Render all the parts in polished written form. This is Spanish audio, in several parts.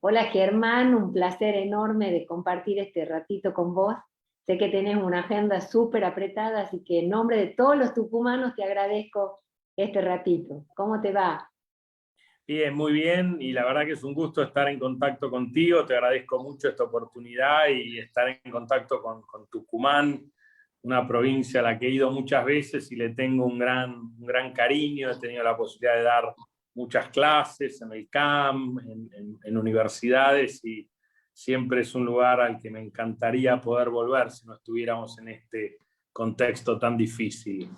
Hola Germán, un placer enorme de compartir este ratito con vos. Sé que tenés una agenda súper apretada, así que en nombre de todos los tucumanos te agradezco este ratito. ¿Cómo te va? Bien, muy bien, y la verdad que es un gusto estar en contacto contigo, te agradezco mucho esta oportunidad y estar en contacto con Tucumán, una provincia a la que he ido muchas veces y le tengo un gran cariño, he tenido la posibilidad de dar muchas clases en el CAM, en universidades, y siempre es un lugar al que me encantaría poder volver si no estuviéramos en este contexto tan difícil.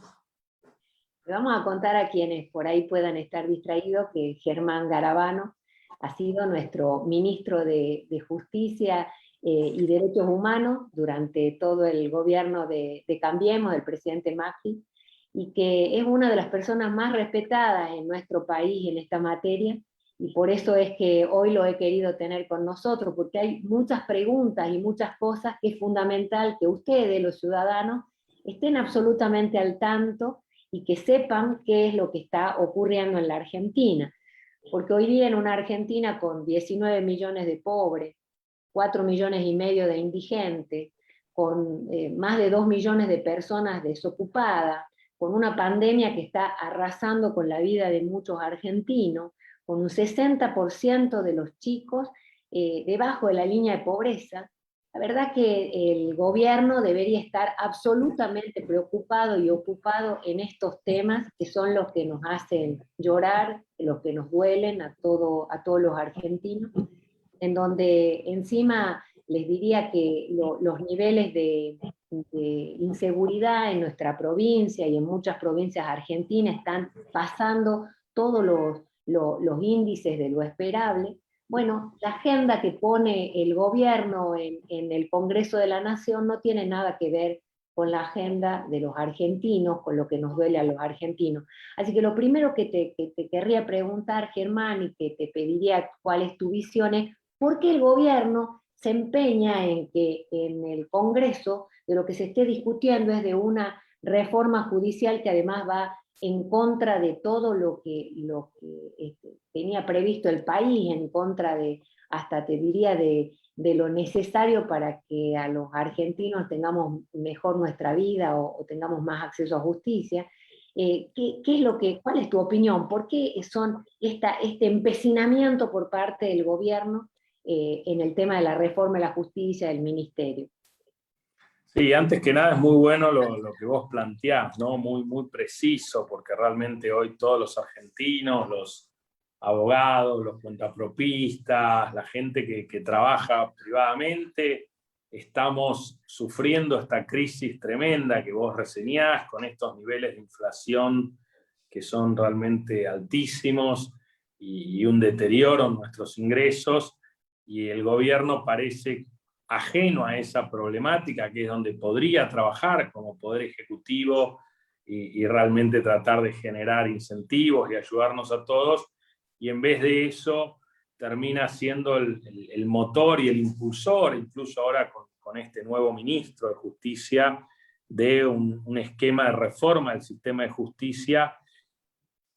Le vamos a contar a quienes por ahí puedan estar distraídos que Germán Garabano ha sido nuestro ministro de Justicia y Derechos Humanos durante todo el gobierno de Cambiemos, del presidente Macri, y que es una de las personas más respetadas en nuestro país en esta materia, y por eso es que hoy lo he querido tener con nosotros, porque hay muchas preguntas y muchas cosas que es fundamental que ustedes, los ciudadanos, estén absolutamente al tanto y que sepan qué es lo que está ocurriendo en la Argentina. Porque hoy día en una Argentina con 19 millones de pobres, 4 millones y medio de indigentes, con más de 2 millones de personas desocupadas, con una pandemia que está arrasando con la vida de muchos argentinos, con un 60% de los chicos debajo de la línea de pobreza. La verdad que el gobierno debería estar absolutamente preocupado y ocupado en estos temas que son los que nos hacen llorar, los que nos duelen a todos los argentinos, en donde encima les diría que los niveles de inseguridad en nuestra provincia y en muchas provincias argentinas están pasando todos los índices de lo esperable. Bueno, la agenda que pone el gobierno en el Congreso de la Nación no tiene nada que ver con la agenda de los argentinos, con lo que nos duele a los argentinos. Así que lo primero que te querría preguntar, Germán, y que te pediría cuál es tu visión es, ¿por qué el gobierno se empeña en que en el Congreso de lo que se esté discutiendo es de una reforma judicial que además va en contra de todo lo que tenía previsto el país, en contra de, hasta te diría, de lo necesario para que a los argentinos tengamos mejor nuestra vida o tengamos más acceso a justicia? ¿Qué es lo que, cuál es tu opinión? ¿Por qué son este empecinamiento por parte del gobierno en el tema de la reforma de la justicia del ministerio? Sí, antes que nada es muy bueno lo que vos planteás, ¿no? Muy preciso, porque realmente hoy todos los argentinos, los abogados, los cuentapropistas, la gente que trabaja privadamente, estamos sufriendo esta crisis tremenda que vos reseñás, con estos niveles de inflación que son realmente altísimos y un deterioro en nuestros ingresos, y el gobierno parece ajeno a esa problemática, que es donde podría trabajar como poder ejecutivo y realmente tratar de generar incentivos y ayudarnos a todos, y en vez de eso termina siendo el motor y el impulsor, incluso ahora con este nuevo ministro de Justicia, de un esquema de reforma del sistema de justicia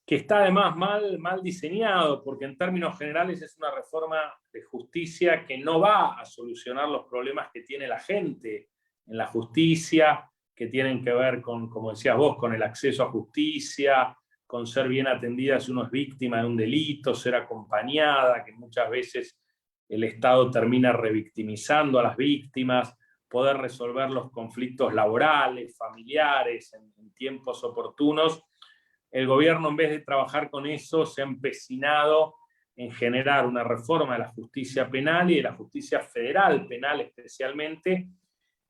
que está además mal diseñado, porque en términos generales es una reforma de justicia que no va a solucionar los problemas que tiene la gente en la justicia, que tienen que ver con, como decías vos, con el acceso a justicia, con ser bien atendida si uno es víctima de un delito, ser acompañada, que muchas veces el Estado termina revictimizando a las víctimas, poder resolver los conflictos laborales, familiares, en tiempos oportunos. El gobierno, en vez de trabajar con eso, se ha empecinado en generar una reforma de la justicia penal y de la justicia federal penal especialmente,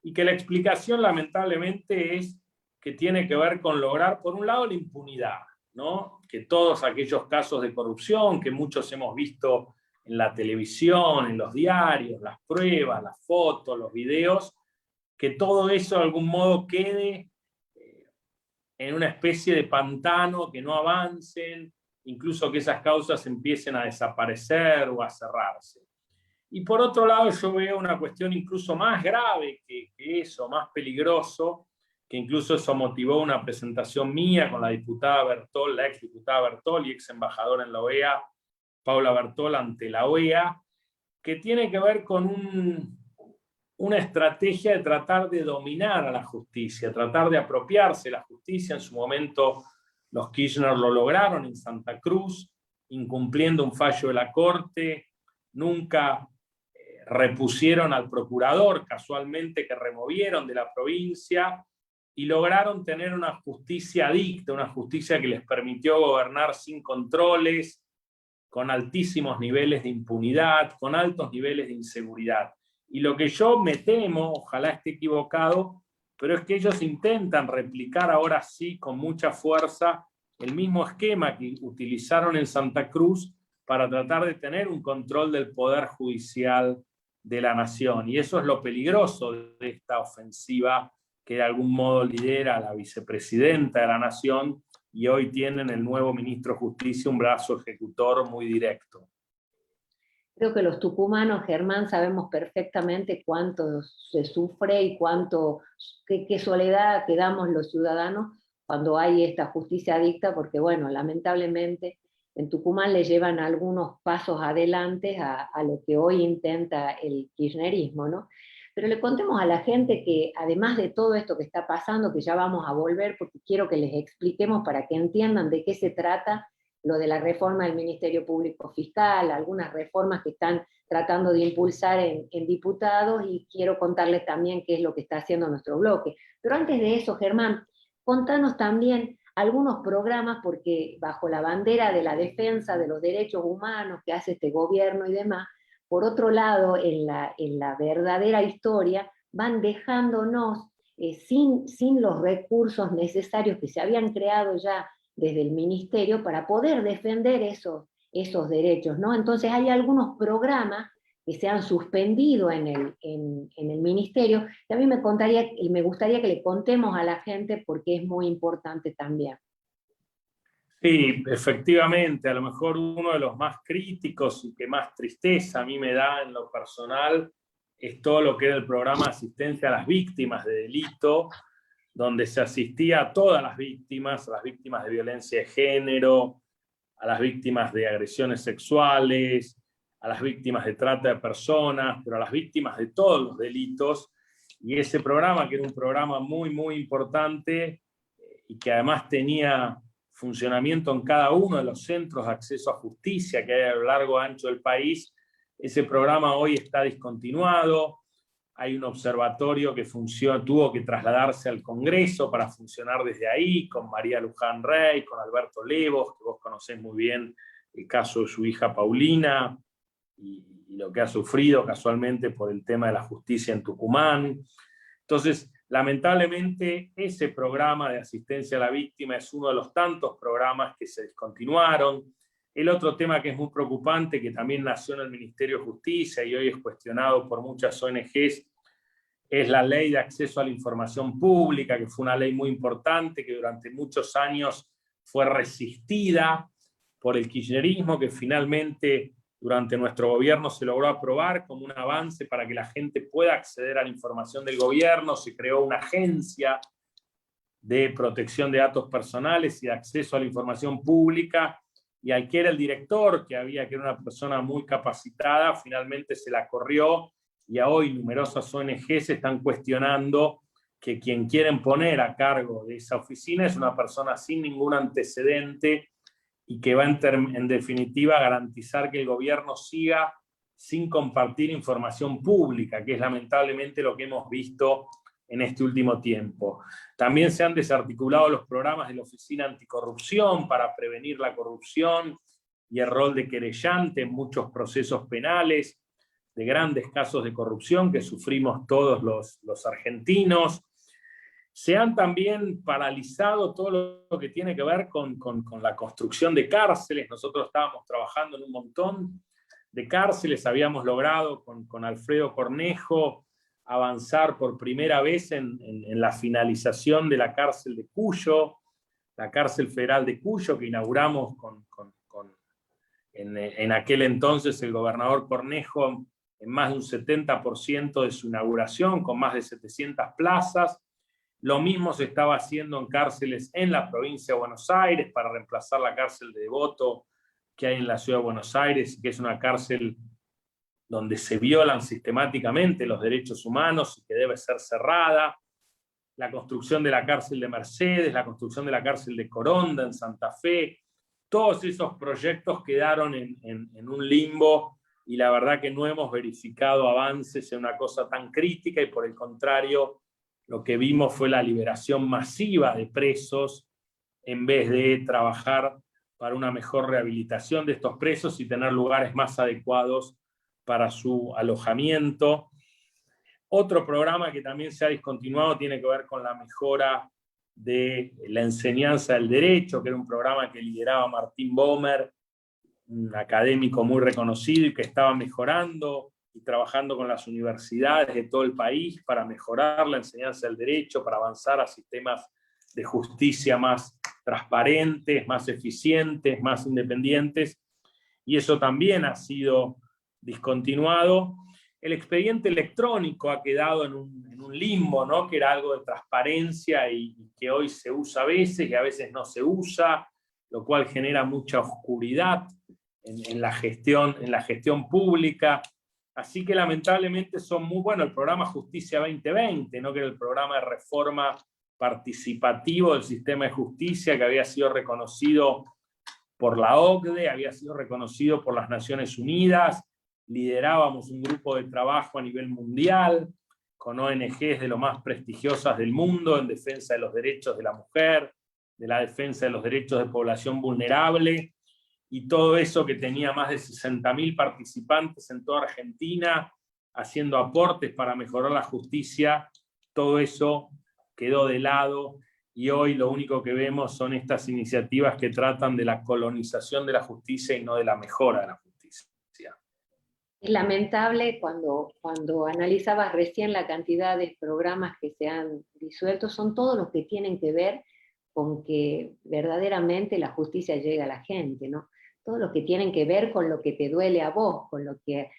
y que la explicación lamentablemente es que tiene que ver con lograr, por un lado, la impunidad, ¿no? Que todos aquellos casos de corrupción que muchos hemos visto en la televisión, en los diarios, las pruebas, las fotos, los videos, que todo eso de algún modo quede en una especie de pantano, que no avancen, incluso que esas causas empiecen a desaparecer o a cerrarse. Y por otro lado, yo veo una cuestión incluso más grave que eso, más peligroso, que incluso eso motivó una presentación mía con la diputada Bertol, la ex diputada Bertol y ex embajadora en la OEA, Paula Bertol, ante la OEA, que tiene que ver con una estrategia de tratar de dominar a la justicia, tratar de apropiarse de la justicia. En su momento los Kirchner lo lograron en Santa Cruz, incumpliendo un fallo de la Corte, nunca repusieron al procurador, casualmente, que removieron de la provincia, y lograron tener una justicia adicta, una justicia que les permitió gobernar sin controles, con altísimos niveles de impunidad, con altos niveles de inseguridad. Y lo que yo me temo, ojalá esté equivocado, pero es que ellos intentan replicar ahora sí con mucha fuerza el mismo esquema que utilizaron en Santa Cruz para tratar de tener un control del poder judicial de la nación. Y eso es lo peligroso de esta ofensiva que de algún modo lidera la vicepresidenta de la nación, y hoy tienen el nuevo ministro de Justicia un brazo ejecutor muy directo. Creo que los tucumanos, Germán, sabemos perfectamente cuánto se sufre y qué soledad quedamos los ciudadanos cuando hay esta justicia adicta, porque bueno, lamentablemente en Tucumán le llevan algunos pasos adelante a lo que hoy intenta el kirchnerismo, ¿no? Pero le contemos a la gente que además de todo esto que está pasando, que ya vamos a volver porque quiero que les expliquemos para que entiendan de qué se trata lo de la reforma del Ministerio Público Fiscal, algunas reformas que están tratando de impulsar en diputados, y quiero contarles también qué es lo que está haciendo nuestro bloque. Pero antes de eso, Germán, contanos también algunos programas, porque bajo la bandera de la defensa de los derechos humanos que hace este gobierno y demás, por otro lado, en la verdadera historia, van dejándonos sin los recursos necesarios que se habían creado ya desde el ministerio para poder defender esos derechos, ¿no? Entonces hay algunos programas que se han suspendido en el ministerio, que a mí me gustaría que le contemos a la gente porque es muy importante también. Sí, efectivamente, a lo mejor uno de los más críticos y que más tristeza a mí me da en lo personal es todo lo que era el programa de asistencia a las víctimas de delito, donde se asistía a todas las víctimas, a las víctimas de violencia de género, a las víctimas de agresiones sexuales, a las víctimas de trata de personas, pero a las víctimas de todos los delitos. Y ese programa, que era un programa muy, muy importante y que además tenía funcionamiento en cada uno de los centros de acceso a justicia que hay a lo largo y ancho del país, ese programa hoy está discontinuado. Hay un observatorio que tuvo que trasladarse al Congreso para funcionar desde ahí, con María Luján Rey, con Alberto Levos, que vos conocés muy bien el caso de su hija Paulina, y lo que ha sufrido casualmente por el tema de la justicia en Tucumán. Entonces, lamentablemente, ese programa de asistencia a la víctima es uno de los tantos programas que se descontinuaron. El otro tema que es muy preocupante, que también nació en el Ministerio de Justicia y hoy es cuestionado por muchas ONGs, es la ley de acceso a la información pública, que fue una ley muy importante, que durante muchos años fue resistida por el kirchnerismo, que finalmente durante nuestro gobierno se logró aprobar como un avance para que la gente pueda acceder a la información del gobierno. Se creó una agencia de protección de datos personales y de acceso a la información pública, y al que era el director, que era una persona muy capacitada, finalmente se la corrió, y hoy numerosas ONGs están cuestionando que quien quieren poner a cargo de esa oficina es una persona sin ningún antecedente y que va en definitiva a garantizar que el gobierno siga sin compartir información pública, que es lamentablemente lo que hemos visto en este último tiempo. También se han desarticulado los programas de la Oficina Anticorrupción para prevenir la corrupción y el rol de querellante en muchos procesos penales de grandes casos de corrupción que sufrimos todos los argentinos. Se han también paralizado todo lo que tiene que ver con la construcción de cárceles. Nosotros estábamos trabajando en un montón de cárceles, habíamos logrado con Alfredo Cornejo avanzar por primera vez en la finalización de la cárcel de Cuyo, la cárcel federal de Cuyo, que inauguramos en aquel entonces el gobernador Cornejo en más de un 70% de su inauguración, con más de 700 plazas. Lo mismo se estaba haciendo en cárceles en la provincia de Buenos Aires para reemplazar la cárcel de Devoto que hay en la ciudad de Buenos Aires, que es una cárcel donde se violan sistemáticamente los derechos humanos y que debe ser cerrada, la construcción de la cárcel de Mercedes, la construcción de la cárcel de Coronda en Santa Fe, todos esos proyectos quedaron en un limbo y la verdad que no hemos verificado avances en una cosa tan crítica y por el contrario, lo que vimos fue la liberación masiva de presos en vez de trabajar para una mejor rehabilitación de estos presos y tener lugares más adecuados para su alojamiento. Otro programa que también se ha discontinuado tiene que ver con la mejora de la enseñanza del derecho, que era un programa que lideraba Martín Bomer, un académico muy reconocido y que estaba mejorando y trabajando con las universidades de todo el país para mejorar la enseñanza del derecho, para avanzar a sistemas de justicia más transparentes, más eficientes, más independientes, y eso también ha sido discontinuado. El expediente electrónico ha quedado en un limbo, ¿no? Que era algo de transparencia y que hoy se usa a veces y a veces no se usa, lo cual genera mucha oscuridad en la gestión pública. Así que lamentablemente son muy buenos. El programa Justicia 2020, ¿no? Que era el programa de reforma participativo del sistema de justicia que había sido reconocido por la OCDE, había sido reconocido por las Naciones Unidas, liderábamos un grupo de trabajo a nivel mundial, con ONGs de lo más prestigiosas del mundo en defensa de los derechos de la mujer, de la defensa de los derechos de población vulnerable, y todo eso que tenía más de 60.000 participantes en toda Argentina, haciendo aportes para mejorar la justicia, todo eso quedó de lado y hoy lo único que vemos son estas iniciativas que tratan de la colonización de la justicia y no de la mejora de la justicia. Es lamentable cuando analizabas recién la cantidad de programas que se han disuelto, son todos los que tienen que ver con que verdaderamente la justicia llegue a la gente, ¿no? Todos los que tienen que ver con lo que te duele a vos, con lo que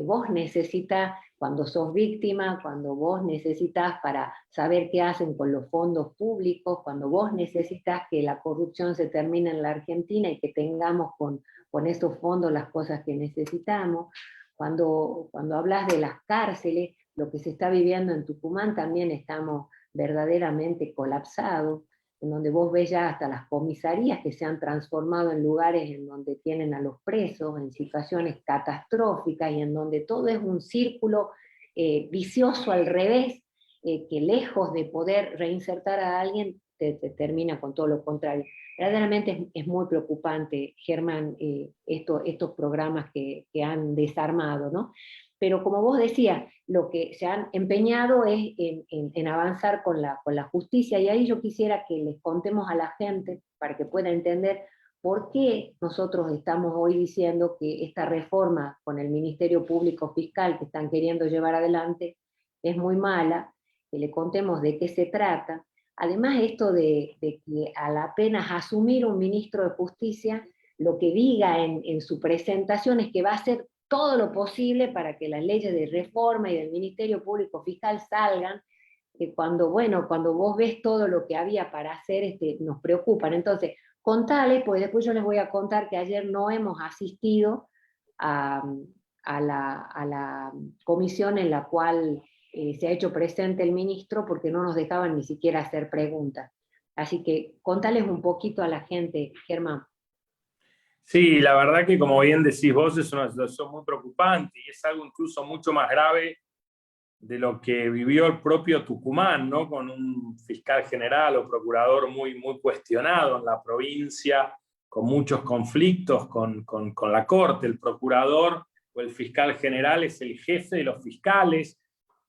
vos necesitas cuando sos víctima, cuando vos necesitas para saber qué hacen con los fondos públicos, cuando vos necesitas que la corrupción se termine en la Argentina y que tengamos con esos fondos las cosas que necesitamos. Cuando hablas de las cárceles, lo que se está viviendo en Tucumán también estamos verdaderamente colapsados, en donde vos ves ya hasta las comisarías que se han transformado en lugares en donde tienen a los presos, en situaciones catastróficas y en donde todo es un círculo vicioso al revés, que lejos de poder reinsertar a alguien, te termina con todo lo contrario. Verdaderamente es muy preocupante, Germán, estos programas que han desarmado, ¿no? Pero como vos decías, lo que se han empeñado es en avanzar con la justicia, y ahí yo quisiera que les contemos a la gente, para que pueda entender por qué nosotros estamos hoy diciendo que esta reforma con el Ministerio Público Fiscal que están queriendo llevar adelante es muy mala, que le contemos de qué se trata. Además, esto de que al apenas asumir un ministro de Justicia, lo que diga en su presentación es que va a hacer todo lo posible para que las leyes de reforma y del Ministerio Público Fiscal salgan, cuando vos ves todo lo que había para hacer, nos preocupan. Entonces, contale, pues después yo les voy a contar que ayer no hemos asistido a la comisión en la cual se ha hecho presente el ministro, porque no nos dejaban ni siquiera hacer preguntas. Así que contales un poquito a la gente, Germán. Sí, la verdad que como bien decís vos, es una situación muy preocupante y es algo incluso mucho más grave de lo que vivió el propio Tucumán, ¿no? Con un fiscal general o procurador muy, muy cuestionado en la provincia, con muchos conflictos con la Corte. El procurador o el fiscal general es el jefe de los fiscales,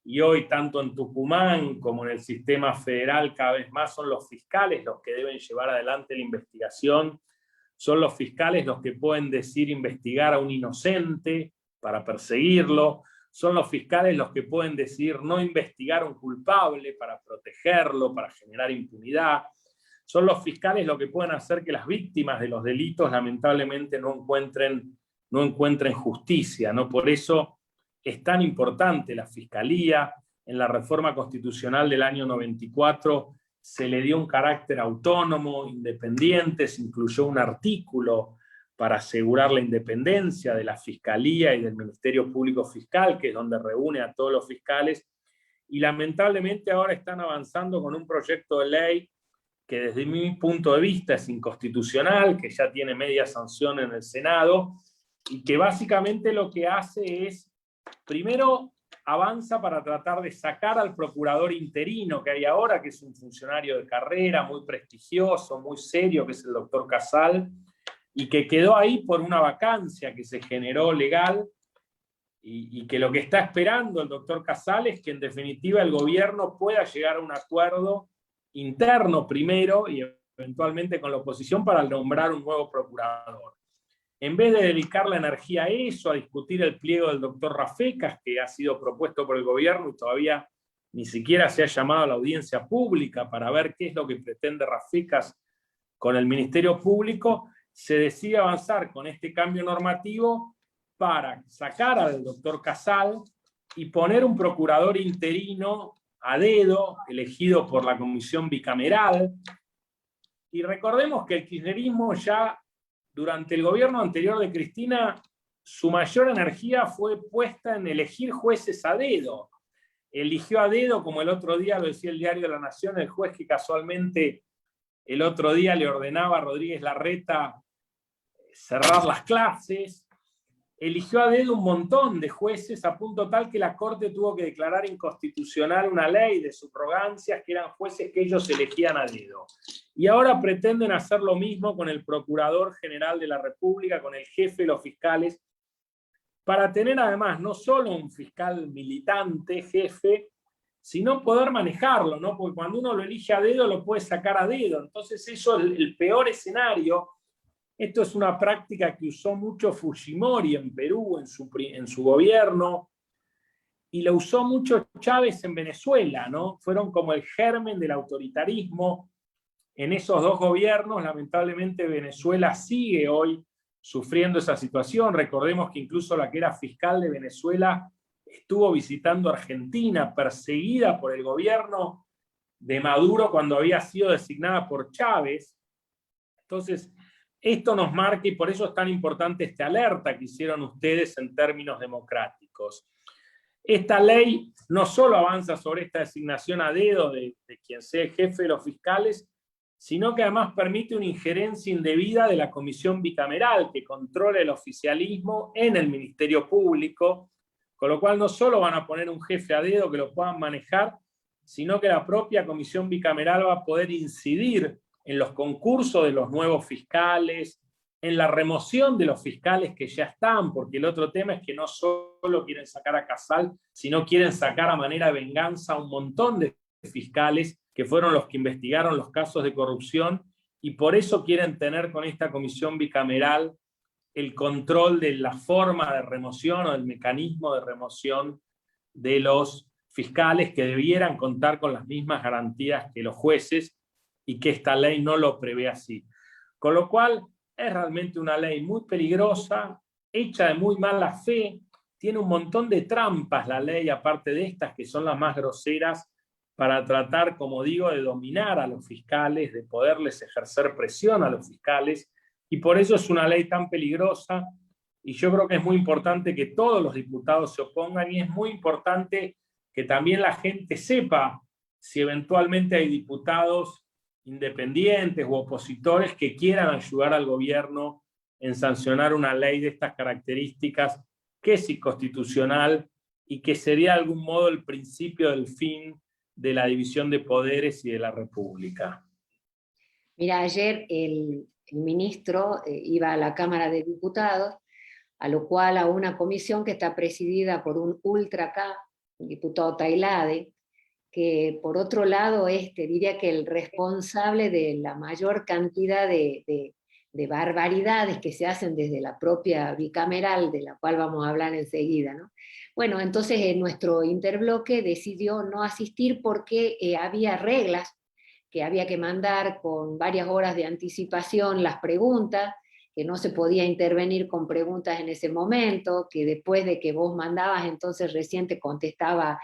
y hoy tanto en Tucumán como en el sistema federal cada vez más son los fiscales los que deben llevar adelante la investigación, son los fiscales los que pueden decir investigar a un inocente para perseguirlo, son los fiscales los que pueden decidir no investigar a un culpable para protegerlo, para generar impunidad. Son los fiscales los que pueden hacer que las víctimas de los delitos lamentablemente no encuentren justicia, ¿no? Por eso es tan importante la Fiscalía. En la reforma constitucional del año 94 se le dio un carácter autónomo, independiente, se incluyó un artículo para asegurar la independencia de la Fiscalía y del Ministerio Público Fiscal, que es donde reúne a todos los fiscales, y lamentablemente ahora están avanzando con un proyecto de ley que desde mi punto de vista es inconstitucional, que ya tiene media sanción en el Senado, y que básicamente lo que hace es, primero, avanza para tratar de sacar al procurador interino que hay ahora, que es un funcionario de carrera muy prestigioso, muy serio, que es el doctor Casal, y que quedó ahí por una vacancia que se generó legal, y que lo que está esperando el doctor Casal es que en definitiva el gobierno pueda llegar a un acuerdo interno primero y eventualmente con la oposición para nombrar un nuevo procurador. En vez de dedicar la energía a eso, a discutir el pliego del doctor Rafecas, que ha sido propuesto por el gobierno y todavía ni siquiera se ha llamado a la audiencia pública para ver qué es lo que pretende Rafecas con el Ministerio Público, se decide avanzar con este cambio normativo para sacar al doctor Casal y poner un procurador interino a dedo, elegido por la comisión bicameral. Y recordemos que el kirchnerismo ya durante el gobierno anterior de Cristina, su mayor energía fue puesta en elegir jueces a dedo. Eligió a dedo, como el otro día lo decía el diario de La Nación, el juez que casualmente el otro día le ordenaba a Rodríguez Larreta cerrar las clases. Eligió a dedo un montón de jueces a punto tal que la Corte tuvo que declarar inconstitucional una ley de subrogancias que eran jueces que ellos elegían a dedo. Y ahora pretenden hacer lo mismo con el Procurador General de la República, con el jefe de los fiscales, para tener además no solo un fiscal militante, jefe, sino poder manejarlo, ¿no? Porque cuando uno lo elige a dedo, lo puede sacar a dedo. Entonces eso es el peor escenario. Esto es una práctica que usó mucho Fujimori en Perú, en su gobierno, y lo usó mucho Chávez en Venezuela, ¿no? Fueron como el germen del autoritarismo en esos dos gobiernos. Lamentablemente Venezuela sigue hoy sufriendo esa situación. Recordemos que incluso la que era fiscal de Venezuela estuvo visitando Argentina, perseguida por el gobierno de Maduro cuando había sido designada por Chávez. Entonces, esto nos marca, y por eso es tan importante esta alerta que hicieron ustedes en términos democráticos. Esta ley no solo avanza sobre esta designación a dedo de quien sea el jefe de los fiscales, sino que además permite una injerencia indebida de la comisión bicameral que controla el oficialismo en el Ministerio Público, con lo cual no solo van a poner un jefe a dedo que lo puedan manejar, sino que la propia comisión bicameral va a poder incidir en los concursos de los nuevos fiscales, en la remoción de los fiscales que ya están, porque el otro tema es que no solo quieren sacar a Casal, sino quieren sacar a manera de venganza a un montón de fiscales que fueron los que investigaron los casos de corrupción, y por eso quieren tener con esta comisión bicameral el control de la forma de remoción o del mecanismo de remoción de los fiscales, que debieran contar con las mismas garantías que los jueces, y que esta ley no lo prevé así. Con lo cual, es realmente una ley muy peligrosa, hecha de muy mala fe, tiene un montón de trampas la ley, aparte de estas que son las más groseras, para tratar, como digo, de dominar a los fiscales, de poderles ejercer presión a los fiscales, y por eso es una ley tan peligrosa, y yo creo que es muy importante que todos los diputados se opongan, y es muy importante que también la gente sepa si eventualmente hay diputados independientes u opositores que quieran ayudar al gobierno en sancionar una ley de estas características, que es inconstitucional y que sería de algún modo el principio del fin de la división de poderes y de la República. Mira, ayer el ministro iba a la Cámara de Diputados, a lo cual a una comisión que está presidida por un ultra acá, el diputado Tailade, que por otro lado diría que el responsable de la mayor cantidad de barbaridades que se hacen desde la propia bicameral, de la cual vamos a hablar enseguida, ¿no? Bueno, entonces nuestro interbloque decidió no asistir porque había reglas que había que mandar con varias horas de anticipación las preguntas, que no se podía intervenir con preguntas en ese momento, que después de que vos mandabas entonces recién te contestaba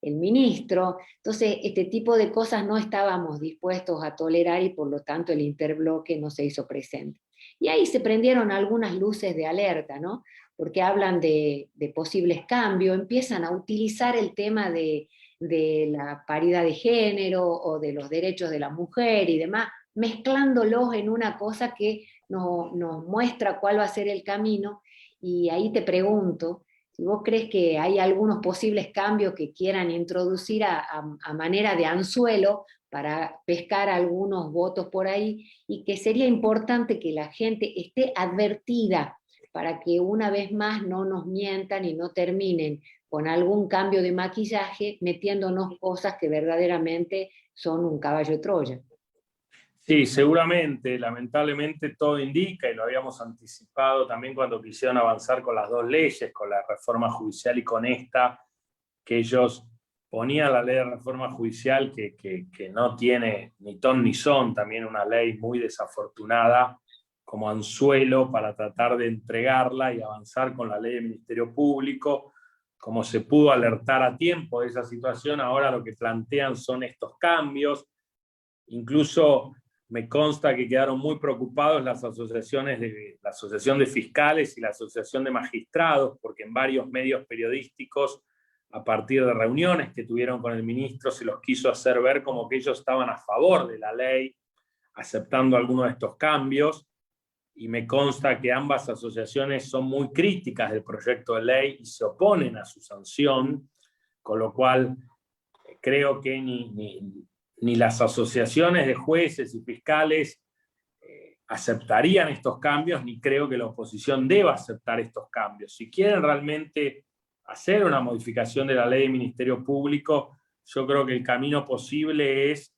el ministro. Entonces, este tipo de cosas no estábamos dispuestos a tolerar y por lo tanto el interbloque no se hizo presente. Y ahí se prendieron algunas luces de alerta, ¿no? Porque hablan de posibles cambios, empiezan a utilizar el tema de la paridad de género o de los derechos de la mujer y demás, mezclándolos en una cosa que nos muestra cuál va a ser el camino. Y ahí te pregunto, si vos crees que hay algunos posibles cambios que quieran introducir a manera de anzuelo para pescar algunos votos por ahí, y que sería importante que la gente esté advertida para que una vez más no nos mientan y no terminen con algún cambio de maquillaje metiéndonos cosas que verdaderamente son un caballo de Troya. Sí, seguramente, lamentablemente todo indica, y lo habíamos anticipado también cuando quisieron avanzar con las dos leyes, con la reforma judicial y con esta, que ellos ponían la ley de reforma judicial que no tiene ni ton ni son, también una ley muy desafortunada, como anzuelo para tratar de entregarla y avanzar con la ley del Ministerio Público. Como se pudo alertar a tiempo de esa situación, ahora lo que plantean son estos cambios. Incluso me consta que quedaron muy preocupados las asociaciones la Asociación de Fiscales y la Asociación de Magistrados, porque en varios medios periodísticos, a partir de reuniones que tuvieron con el ministro, se los quiso hacer ver como que ellos estaban a favor de la ley, aceptando algunos de estos cambios, y me consta que ambas asociaciones son muy críticas del proyecto de ley y se oponen a su sanción, con lo cual creo que ni las asociaciones de jueces y fiscales aceptarían estos cambios, ni creo que la oposición deba aceptar estos cambios. Si quieren realmente hacer una modificación de la ley de Ministerio Público, yo creo que el camino posible es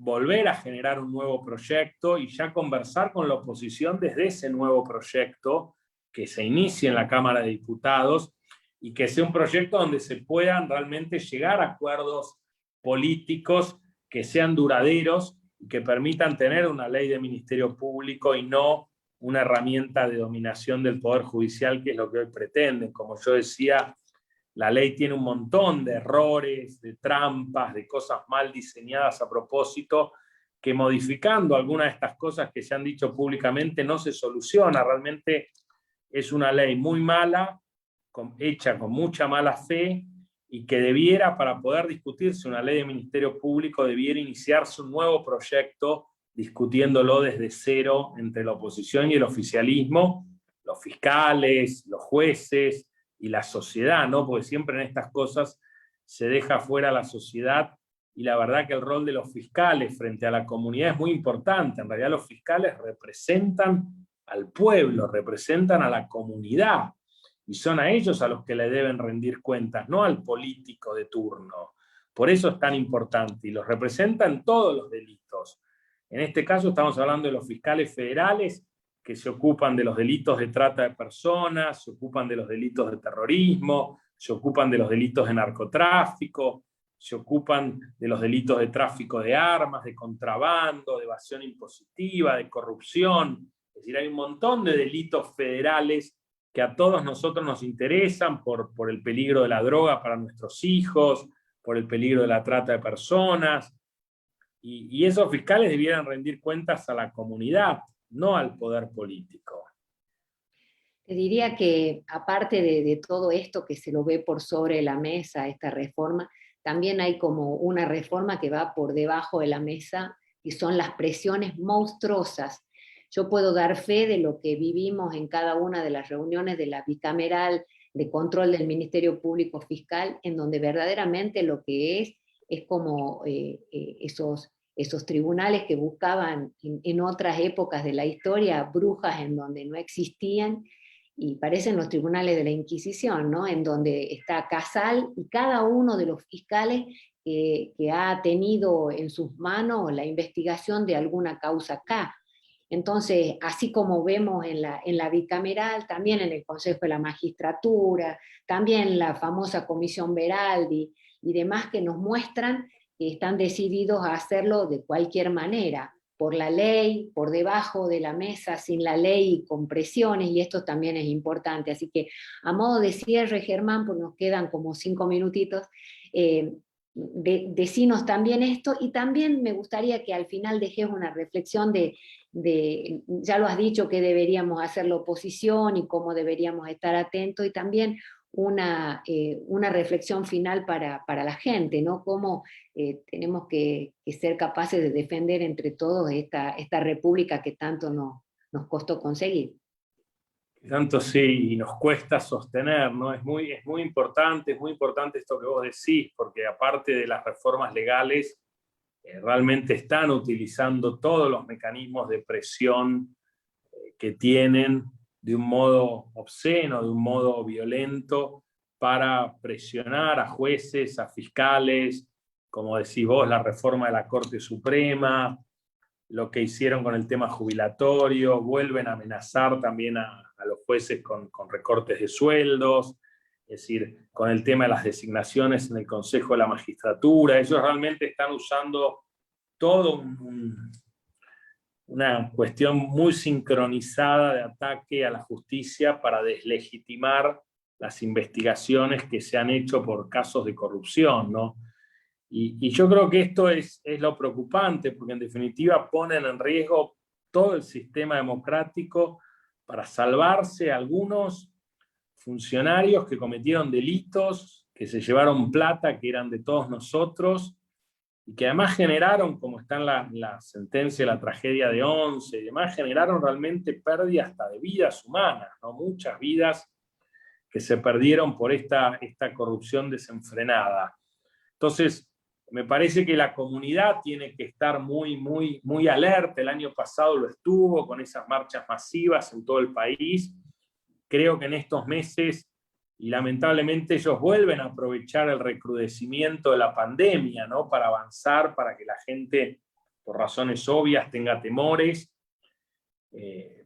volver a generar un nuevo proyecto y ya conversar con la oposición desde ese nuevo proyecto que se inicie en la Cámara de Diputados y que sea un proyecto donde se puedan realmente llegar a acuerdos políticos que sean duraderos y que permitan tener una ley de Ministerio Público y no una herramienta de dominación del Poder Judicial, que es lo que hoy pretenden. Como yo decía, la ley tiene un montón de errores, de trampas, de cosas mal diseñadas a propósito, que modificando algunas de estas cosas que se han dicho públicamente no se soluciona. Realmente es una ley muy mala, hecha con mucha mala fe, y que debiera, para poder discutirse una ley de Ministerio Público, debiera iniciarse un nuevo proyecto discutiéndolo desde cero entre la oposición y el oficialismo, los fiscales, los jueces y la sociedad, ¿no? Porque siempre en estas cosas se deja fuera la sociedad, y la verdad que el rol de los fiscales frente a la comunidad es muy importante. En realidad los fiscales representan al pueblo, representan a la comunidad, y son a ellos a los que le deben rendir cuentas, no al político de turno. Por eso es tan importante, y los representan todos los delitos. En este caso estamos hablando de los fiscales federales, que se ocupan de los delitos de trata de personas, se ocupan de los delitos de terrorismo, se ocupan de los delitos de narcotráfico, se ocupan de los delitos de tráfico de armas, de contrabando, de evasión impositiva, de corrupción. Es decir, hay un montón de delitos federales que a todos nosotros nos interesan por el peligro de la droga para nuestros hijos, por el peligro de la trata de personas, y esos fiscales debieran rendir cuentas a la comunidad, no al poder político. Te diría que aparte de todo esto que se lo ve por sobre la mesa, esta reforma, también hay como una reforma que va por debajo de la mesa, y son las presiones monstruosas. Yo puedo dar fe de lo que vivimos en cada una de las reuniones de la bicameral de control del Ministerio Público Fiscal, en donde verdaderamente lo que es como esos tribunales que buscaban en otras épocas de la historia brujas en donde no existían, y parecen los tribunales de la Inquisición, ¿no? En donde está Casal y cada uno de los fiscales que ha tenido en sus manos la investigación de alguna causa acá. Entonces, así como vemos en la bicameral, también en el Consejo de la Magistratura, también la famosa Comisión Veraldi y demás, que nos muestran que están decididos a hacerlo de cualquier manera, por la ley, por debajo de la mesa, sin la ley y con presiones, y esto también es importante. Así que a modo de cierre, Germán, pues nos quedan como 5 minutitos, decinos también esto, y también me gustaría que al final dejes una reflexión ya lo has dicho, que deberíamos hacer la oposición y cómo deberíamos estar atentos, y también una reflexión final para la gente, ¿no? Cómo tenemos que ser capaces de defender entre todos esta república que tanto nos costó conseguir. Tanto sí, y nos cuesta sostener, ¿no? Es muy importante esto que vos decís, porque aparte de las reformas legales, realmente están utilizando todos los mecanismos de presión que tienen de un modo obsceno, de un modo violento, para presionar a jueces, a fiscales, como decís vos, la reforma de la Corte Suprema, lo que hicieron con el tema jubilatorio, vuelven a amenazar también a los jueces con recortes de sueldos, es decir, con el tema de las designaciones en el Consejo de la Magistratura. Ellos realmente están usando todo una cuestión muy sincronizada de ataque a la justicia para deslegitimar las investigaciones que se han hecho por casos de corrupción, ¿no? Y yo creo que esto es lo preocupante, porque en definitiva ponen en riesgo todo el sistema democrático para salvarse algunos funcionarios que cometieron delitos, que se llevaron plata, que eran de todos nosotros, y que además generaron, como está en la sentencia de la tragedia de Once, y demás, generaron realmente pérdida hasta de vidas humanas, ¿no? Muchas vidas que se perdieron por esta corrupción desenfrenada. Entonces, me parece que la comunidad tiene que estar muy alerta. El año pasado lo estuvo con esas marchas masivas en todo el país. Creo que en estos meses, y lamentablemente ellos vuelven a aprovechar el recrudecimiento de la pandemia, ¿no? Para avanzar, para que la gente, por razones obvias, tenga temores,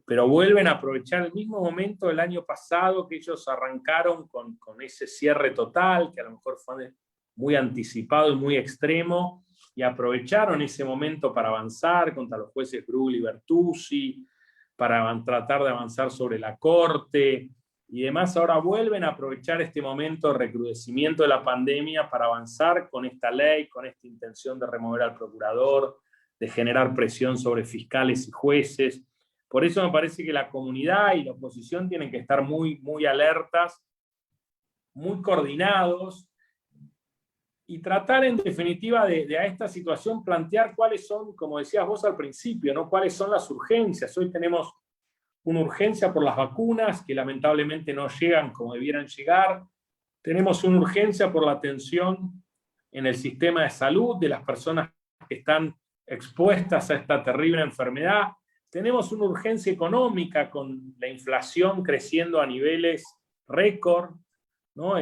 pero vuelven a aprovechar el mismo momento del año pasado que ellos arrancaron con ese cierre total, que a lo mejor fue muy anticipado y muy extremo, y aprovecharon ese momento para avanzar contra los jueces Bruhl y Bertuzzi, para tratar de avanzar sobre la Corte, y demás. Ahora vuelven a aprovechar este momento de recrudecimiento de la pandemia para avanzar con esta ley, con esta intención de remover al procurador, de generar presión sobre fiscales y jueces. Por eso me parece que la comunidad y la oposición tienen que estar muy alertas, muy coordinados, y tratar en definitiva de a esta situación plantear cuáles son, como decías vos al principio, ¿no? Cuáles son las urgencias. Hoy tenemos una urgencia por las vacunas, que lamentablemente no llegan como debieran llegar. Tenemos una urgencia por la atención en el sistema de salud de las personas que están expuestas a esta terrible enfermedad. Tenemos una urgencia económica con la inflación creciendo a niveles récord, ¿no?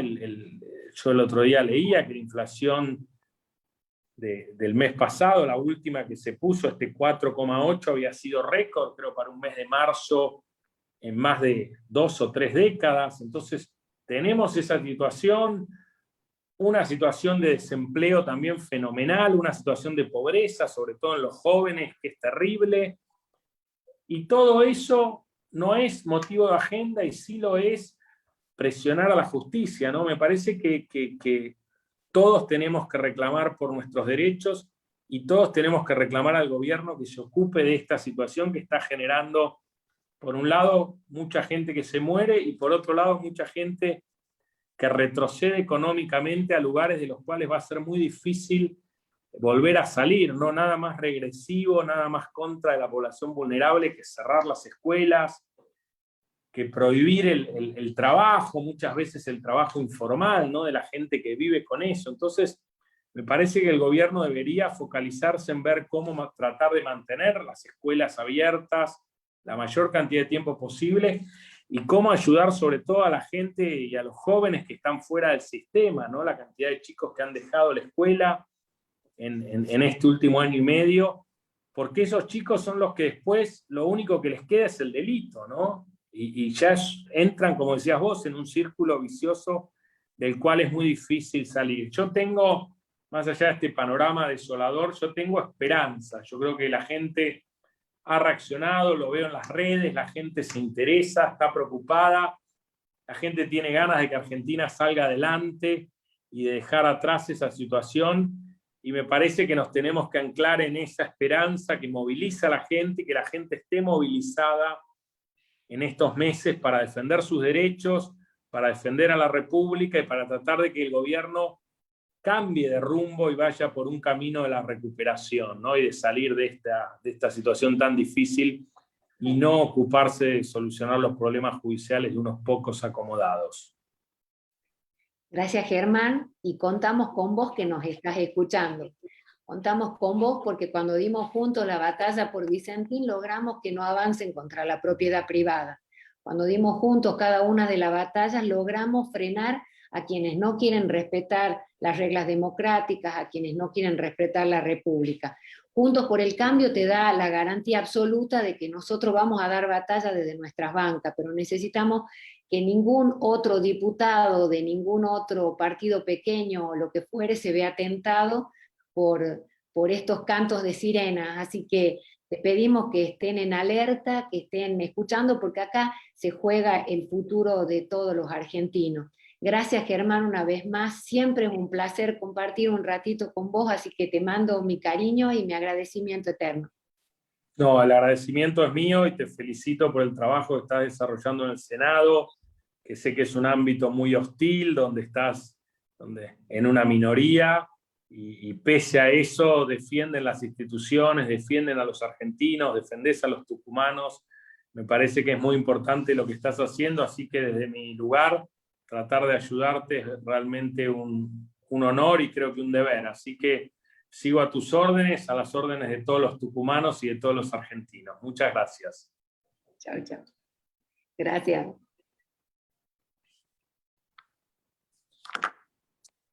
Yo el otro día leía que la inflación del mes pasado, la última que se puso, este 4,8, había sido récord, creo, para un mes de marzo en más de 2 o 3 décadas. Entonces, tenemos esa situación, una situación de desempleo también fenomenal, una situación de pobreza, sobre todo en los jóvenes, que es terrible. Y todo eso no es motivo de agenda, y sí lo es presionar a la justicia, ¿no? Me parece que todos tenemos que reclamar por nuestros derechos, y todos tenemos que reclamar al gobierno que se ocupe de esta situación que está generando, por un lado, mucha gente que se muere, y por otro lado, mucha gente que retrocede económicamente a lugares de los cuales va a ser muy difícil volver a salir, ¿no? Nada más regresivo, nada más contra de la población vulnerable que cerrar las escuelas, que prohibir el trabajo, muchas veces el trabajo informal, ¿no? De la gente que vive con eso. Entonces, me parece que el gobierno debería focalizarse en ver cómo tratar de mantener las escuelas abiertas la mayor cantidad de tiempo posible, y cómo ayudar sobre todo a la gente y a los jóvenes que están fuera del sistema, ¿no? La cantidad de chicos que han dejado la escuela en este último año y medio, porque esos chicos son los que después lo único que les queda es el delito, ¿no? Y ya entran, como decías vos, en un círculo vicioso del cual es muy difícil salir. Yo tengo más allá de este panorama desolador, yo tengo esperanza. Yo creo que la gente ha reaccionado, lo veo en las redes, la gente se interesa, está preocupada, la gente tiene ganas de que Argentina salga adelante y de dejar atrás esa situación, y me parece que nos tenemos que anclar en esa esperanza que moviliza a la gente, que la gente esté movilizada en estos meses para defender sus derechos, para defender a la República y para tratar de que el gobierno cambie de rumbo y vaya por un camino de la recuperación, ¿no? Y de salir de esta situación tan difícil y no ocuparse de solucionar los problemas judiciales de unos pocos acomodados. Gracias, Germán, y contamos con vos que nos estás escuchando. Contamos con vos porque cuando dimos juntos la batalla por Vicentín logramos que no avancen contra la propiedad privada. Cuando dimos juntos cada una de las batallas logramos frenar a quienes no quieren respetar las reglas democráticas, a quienes no quieren respetar la República. Juntos por el Cambio te da la garantía absoluta de que nosotros vamos a dar batalla desde nuestras bancas, pero necesitamos que ningún otro diputado de ningún otro partido pequeño o lo que fuere se vea tentado por estos cantos de sirena. Así que te pedimos que estén en alerta, que estén escuchando, porque acá se juega el futuro de todos los argentinos. Gracias, Germán, una vez más. Siempre es un placer compartir un ratito con vos, así que te mando mi cariño y mi agradecimiento eterno. No, el agradecimiento es mío y te felicito por el trabajo que estás desarrollando en el Senado, que sé que es un ámbito muy hostil, donde estás en una minoría, y pese a eso defienden las instituciones, defienden a los argentinos, defendés a los tucumanos. Me parece que es muy importante lo que estás haciendo, así que desde mi lugar, tratar de ayudarte es realmente un honor y creo que un deber. Así que sigo a tus órdenes, a las órdenes de todos los tucumanos y de todos los argentinos. Muchas gracias. Chao, chao. Gracias.